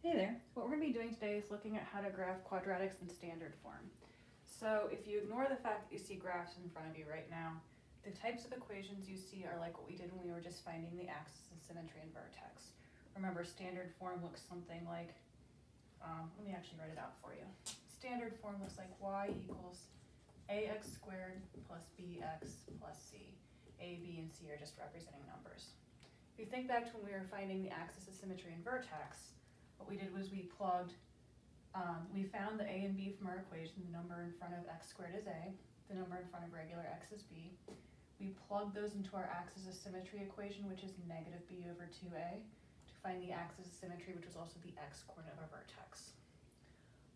Hey there. What we're going to be doing today is looking at how to graph quadratics in standard form. So if you ignore the fact that you see graphs in front of you right now, the types of equations you see are like what we did when we were just finding the axis of symmetry and vertex. Remember, standard form looks something like, let me actually write it out for you. Standard form looks like y equals ax squared plus bx plus c. A, b, and c are just representing numbers. If you think back to when we were finding the axis of symmetry and vertex, what we did was we found the a and b from our equation. The number in front of x squared is a, the number in front of regular x is b. We plugged those into our axis of symmetry equation, which is negative b over 2a, to find the axis of symmetry, which was also the x coordinate of our vertex.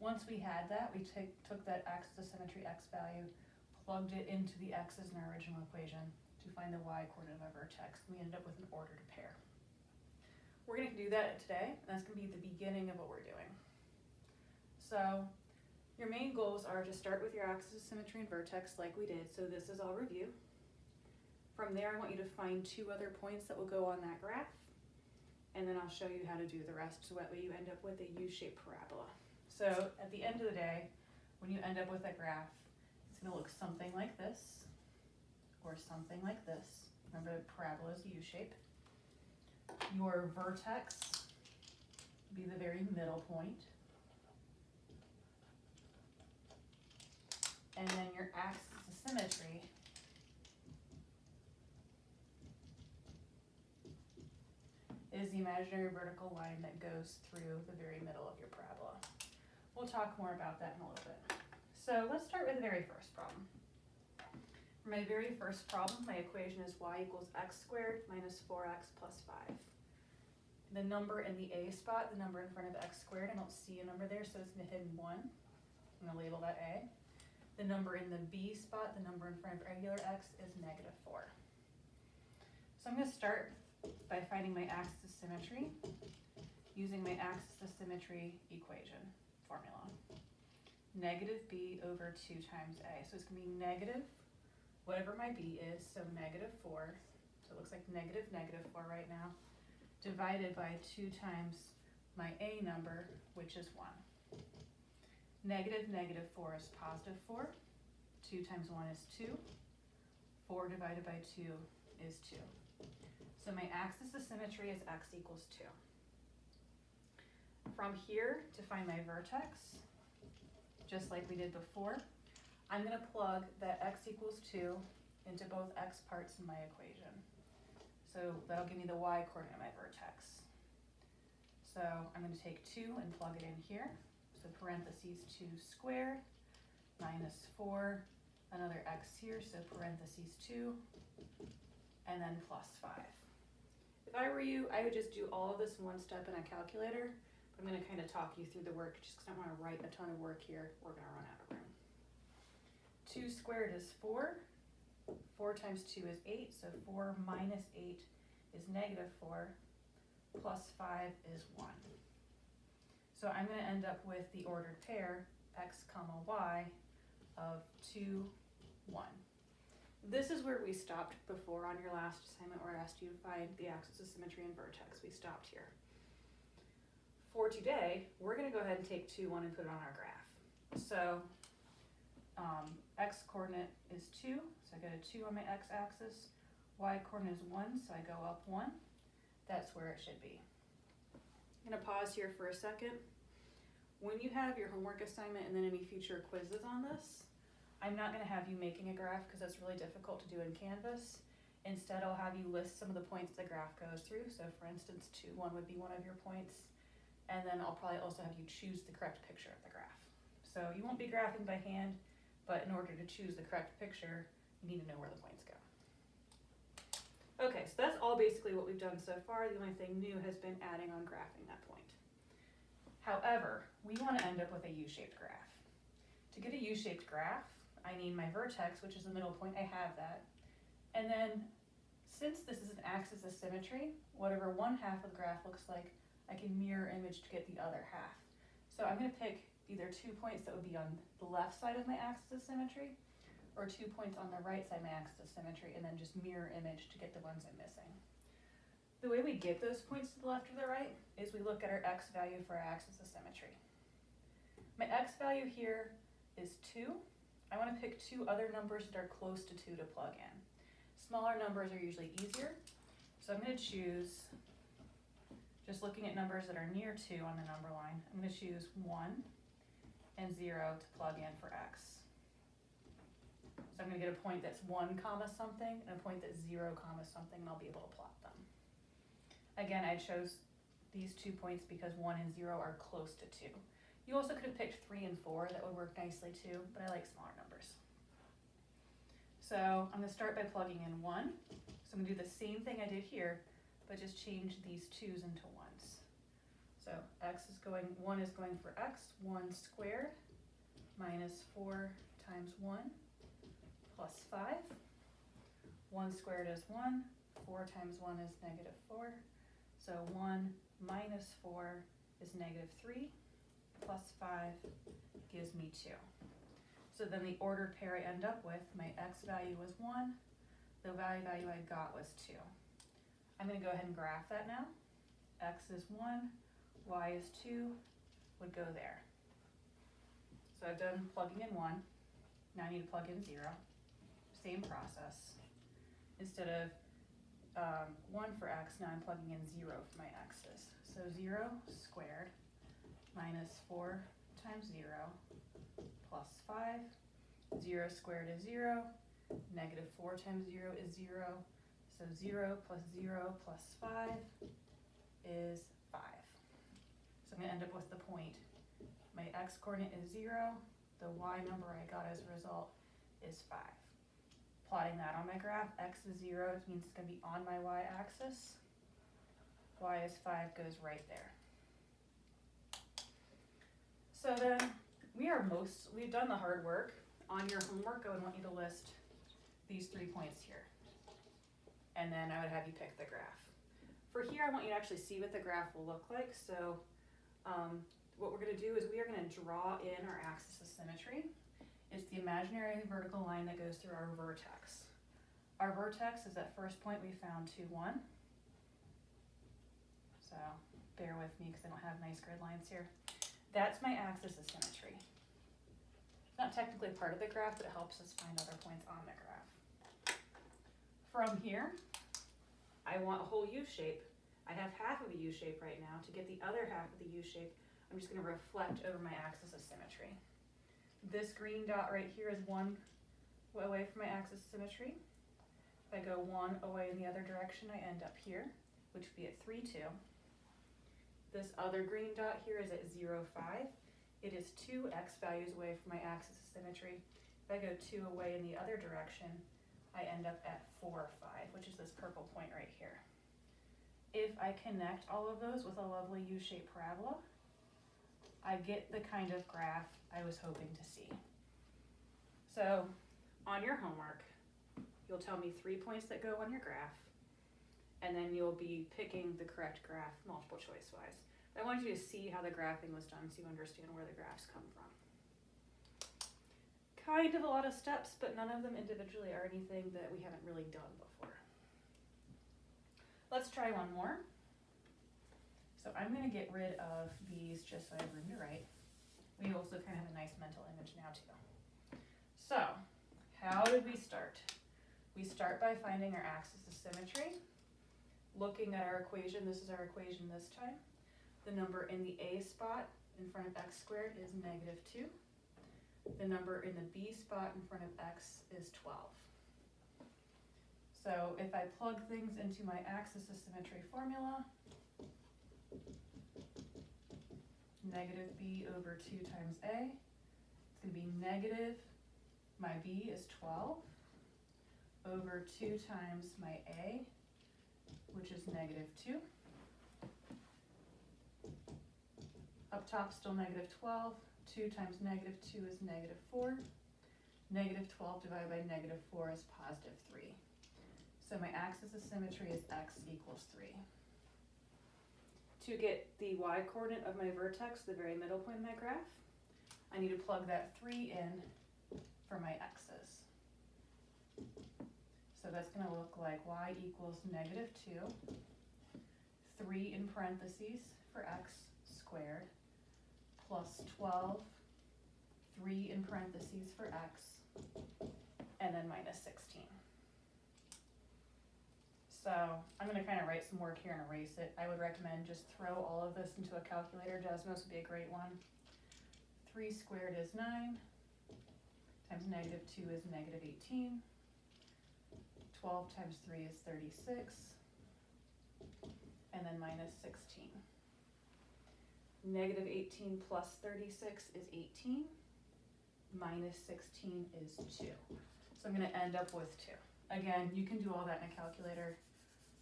Once we had that, we took that axis of symmetry x value, plugged it into the x's in our original equation to find the y coordinate of our vertex. We ended up with an ordered pair. We're going to do that today, and that's going to be the beginning of what we're doing. So your main goals are to start with your axis of symmetry and vertex like we did, so this is all review. From there, I want you to find two other points that will go on that graph, and then I'll show you how to do the rest, so that way you end up with a U-shaped parabola. So at the end of the day, when you end up with a graph, it's going to look something like this, or something like this. Remember, the parabola is U-shape. Your vertex would be the very middle point. And then your axis of symmetry is the imaginary vertical line that goes through the very middle of your parabola. We'll talk more about that in a little bit. So let's start with the very first problem. For my very first problem, my equation is y equals x squared minus 4x plus 5. The number in the a spot, the number in front of x squared, I don't see a number there, so it's going to hit 1. I'm going to label that a. The number in the b spot, the number in front of regular x, is negative 4. So I'm going to start by finding my axis of symmetry using my axis of symmetry equation formula. Negative b over 2 times a. So it's going to be negative whatever my b is, so negative 4, so it looks like negative 4 right now, divided by 2 times my a number, which is 1. Negative 4 is positive 4, 2 times 1 is 2, 4 divided by 2 is 2. So my axis of symmetry is x equals 2. From here, to find my vertex, just like we did before, I'm going to plug that x equals 2 into both x parts in my equation. So that'll give me the y coordinate of my vertex. So I'm going to take 2 and plug it in here. So parentheses 2 squared minus 4, another x here, so parentheses 2, and then plus 5. If I were you, I would just do all of this in one step in a calculator, but I'm going to kind of talk you through the work just because I don't want to write a ton of work here. We're going to run out of room. 2 squared is 4. 4 times 2 is 8, so 4 minus 8 is negative 4, plus 5 is 1. So I'm going to end up with the ordered pair, x comma y, of 2, 1. This is where we stopped before on your last assignment where I asked you to find the axis of symmetry and vertex. We stopped here. For today, we're going to go ahead and take 2, 1 and put it on our graph. So x coordinate is 2, so I got a 2 on my x-axis. Y coordinate is 1, so I go up 1. That's where it should be. I'm going to pause here for a second. When you have your homework assignment and then any future quizzes on this, I'm not going to have you making a graph because that's really difficult to do in Canvas. Instead, I'll have you list some of the points the graph goes through. So for instance, 2, 1 would be one of your points. And then I'll probably also have you choose the correct picture of the graph. So you won't be graphing by hand, but in order to choose the correct picture, you need to know where the points go. Okay, so that's all basically what we've done so far. The only thing new has been adding on graphing that point. However, we want to end up with a U-shaped graph. To get a U-shaped graph, I need my vertex, which is the middle point. I have that. And then, since this is an axis of symmetry, whatever one half of the graph looks like, I can mirror image to get the other half. So I'm going to pick either 2 points that would be on the left side of my axis of symmetry, or 2 points on the right side of my axis of symmetry, and then just mirror image to get the ones I'm missing. The way we get those points to the left or the right is we look at our x value for our axis of symmetry. My x value here is 2. I want to pick two other numbers that are close to 2 to plug in. Smaller numbers are usually easier, so I'm going to choose, just looking at numbers that are near 2 on the number line, I'm going to choose 1 and 0 to plug in for x. So I'm going to get a point that's 1 comma something and a point that's 0 comma something, and I'll be able to plot them. Again, I chose these 2 points because 1 and 0 are close to 2. You also could have picked 3 and 4, that would work nicely too, but I like smaller numbers. So I'm going to start by plugging in 1. So I'm going to do the same thing I did here, but just change these 2's into 1's. So 1 is going for x, 1 squared minus 4 times 1 plus 5. 1 squared is 1, 4 times 1 is negative 4. So 1 minus 4 is negative 3, plus 5 gives me 2. So then the ordered pair I end up with, my x value was 1, the value I got was 2. I'm going to go ahead and graph that now. X is 1, y is 2, would go there. So I've done plugging in 1, now I need to plug in 0. Same process. Instead of 1 for x, now I'm plugging in 0 for my x's. So 0 squared minus 4 times 0 plus 5. 0 squared is 0. Negative 4 times 0 is 0. So 0 plus 0 plus 5 is 5. So I'm going to end up with the point. My x coordinate is 0. The y number I got as a result is 5. Plotting that on my graph, x is 0, it means it's going to be on my y-axis. Y is 5, goes right there. So then we've done the hard work. On your homework, I would want you to list these 3 points here. And then I would have you pick the graph. For here, I want you to actually see what the graph will look like. So what we're going to do is we are going to draw in our axis of symmetry. It's the imaginary vertical line that goes through our vertex. Our vertex is that first point we found 2, 1. So bear with me because I don't have nice grid lines here. That's my axis of symmetry. It's not technically part of the graph, but it helps us find other points on the graph. From here, I want a whole U shape. I have half of a U shape right now. To get the other half of the U shape, I'm just going to reflect over my axis of symmetry. This green dot right here is 1 away from my axis of symmetry. If I go 1 away in the other direction, I end up here, which would be at 3, 2. This other green dot here is at 0, 5. It is 2 x values away from my axis of symmetry. If I go 2 away in the other direction, I end up at 4, 5, which is this purple point right here. If I connect all of those with a lovely U-shaped parabola, I get the kind of graph I was hoping to see. So on your homework, you'll tell me 3 points that go on your graph, and then you'll be picking the correct graph multiple choice wise. I wanted you to see how the graphing was done so you understand where the graphs come from. Kind of a lot of steps, but none of them individually are anything that we haven't really done before. Let's try one more. So I'm going to get rid of these just so I have room to write. We also kind of have a nice mental image now too. So how did we start? We start by finding our axis of symmetry. Looking at our equation, this is our equation this time. The number in the A spot in front of x squared is negative 2. The number in the B spot in front of x is 12. So if I plug things into my axis of symmetry formula, negative b over 2 times a, it's going to be negative, my b is 12, over 2 times my a, which is negative 2. Up top, still negative 12. 2 times negative 2 is negative 4. Negative 12 divided by negative 4 is positive 3. So my axis of symmetry is x equals 3. To get the y coordinate of my vertex, the very middle point of my graph, I need to plug that 3 in for my x's. So that's going to look like y equals negative 2 3 in parentheses for x squared, plus 12, 3 in parentheses for x, and then minus 16. So I'm going to kind of write some work here and erase it. I would recommend just throw all of this into a calculator. Desmos would be a great one. 3 squared is 9, times negative 2 is negative 18. 12 times 3 is 36, and then minus 16. Negative 18 plus 36 is 18, minus 16 is 2. So I'm going to end up with 2. Again, you can do all that in a calculator.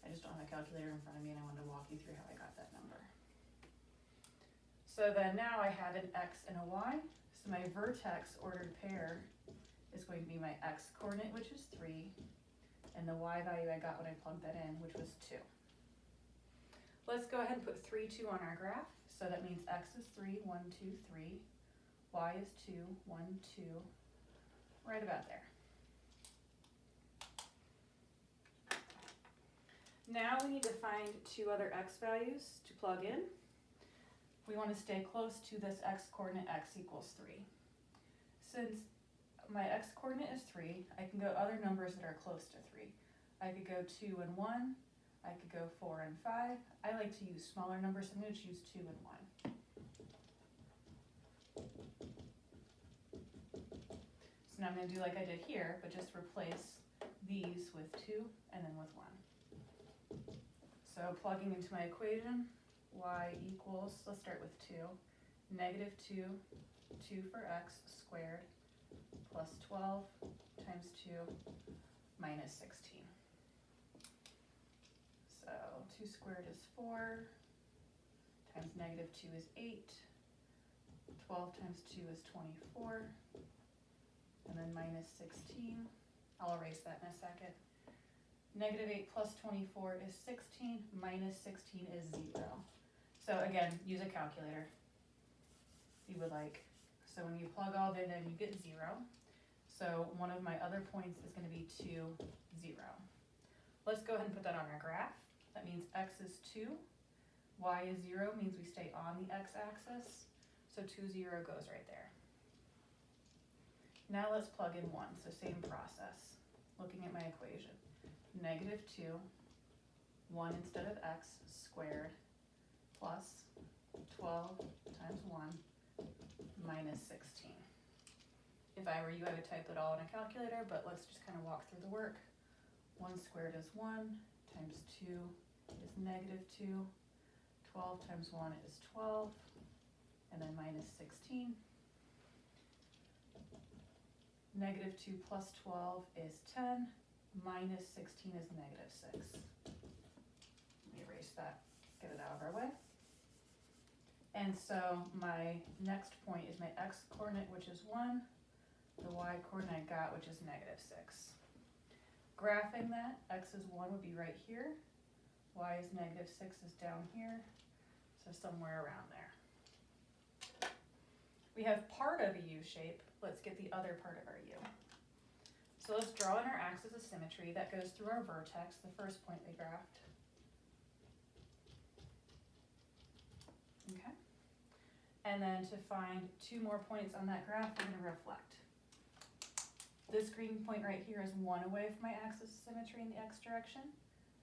I just don't have a calculator in front of me, and I wanted to walk you through how I got that number. So then now I have an x and a y. So my vertex ordered pair is going to be my x coordinate, which is 3, and the y value I got when I plugged that in, which was 2. Let's go ahead and put 3, 2 on our graph. So that means x is 3, 1, 2, 3. Y is 2, 1, 2, right about there. Now we need to find 2 other x values to plug in. We want to stay close to this x coordinate, x equals 3. Since my x coordinate is 3, I can go other numbers that are close to 3. I could go 2 and 1. I could go 4 and 5. I like to use smaller numbers, so I'm going to choose 2 and 1. So now I'm going to do like I did here, but just replace these with 2 and then with 1. So plugging into my equation, y equals, let's start with 2, negative 2, 2 for x squared, plus 12 times 2 minus 16. So 2 squared is 4, times negative 2 is 8, 12 times 2 is 24, and then minus 16. I'll erase that in a second. Negative 8 plus 24 is 16, minus 16 is 0. So again, use a calculator if you would like. So when you plug all that in, you get 0. So one of my other points is going to be 2, 0. Let's go ahead and put that on our graph. That means x is 2, y is 0, means we stay on the x-axis. So 2, 0 goes right there. Now let's plug in 1, so same process. Looking at my equation. Negative 2, 1 instead of x squared, plus 12 times 1 minus 16. If I were you, I would type it all in a calculator, but let's just kind of walk through the work. 1 squared is 1, times 2 is negative 2, 12 times 1 is 12, and then minus 16. Negative 2 plus 12 is 10, minus 16 is negative 6. Let me erase that, get it out of our way. And so my next point is my x coordinate, which is 1, the y coordinate I got, which is negative 6. Graphing that, x is 1 would be right here, y is negative 6 is down here, so somewhere around there. We have part of a U shape, let's get the other part of our U. So let's draw in our axis of symmetry that goes through our vertex, the first point we graphed. Okay. And then to find 2 more points on that graph, we're going to reflect. This green point right here is 1 away from my axis of symmetry in the x direction.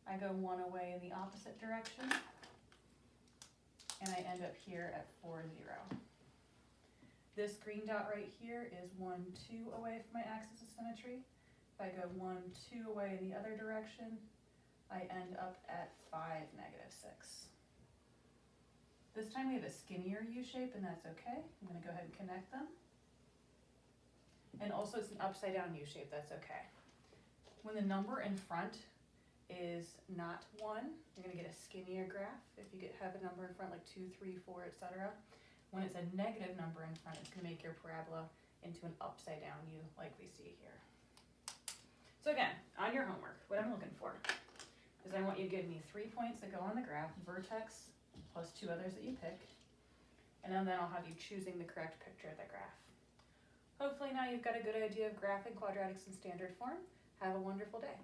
I go 1 away in the opposite direction, and I end up here at 4, 0. This green dot right here is 1, 2 away from my axis of symmetry. If I go 1, 2 away in the other direction, I end up at 5, negative 6. This time we have a skinnier U shape, and that's okay. I'm going to go ahead and connect them. And also it's an upside down U shape, that's okay. When the number in front is not 1, you're going to get a skinnier graph. If you have a number in front like 2, 3, 4, etc. When it's a negative number in front, it's going to make your parabola into an upside down U like we see here. So again, on your homework, what I'm looking for is I want you to give me 3 points that go on the graph, vertex plus 2 others that you pick, and then I'll have you choosing the correct picture of the graph. Hopefully now you've got a good idea of graphing quadratics in standard form. Have a wonderful day.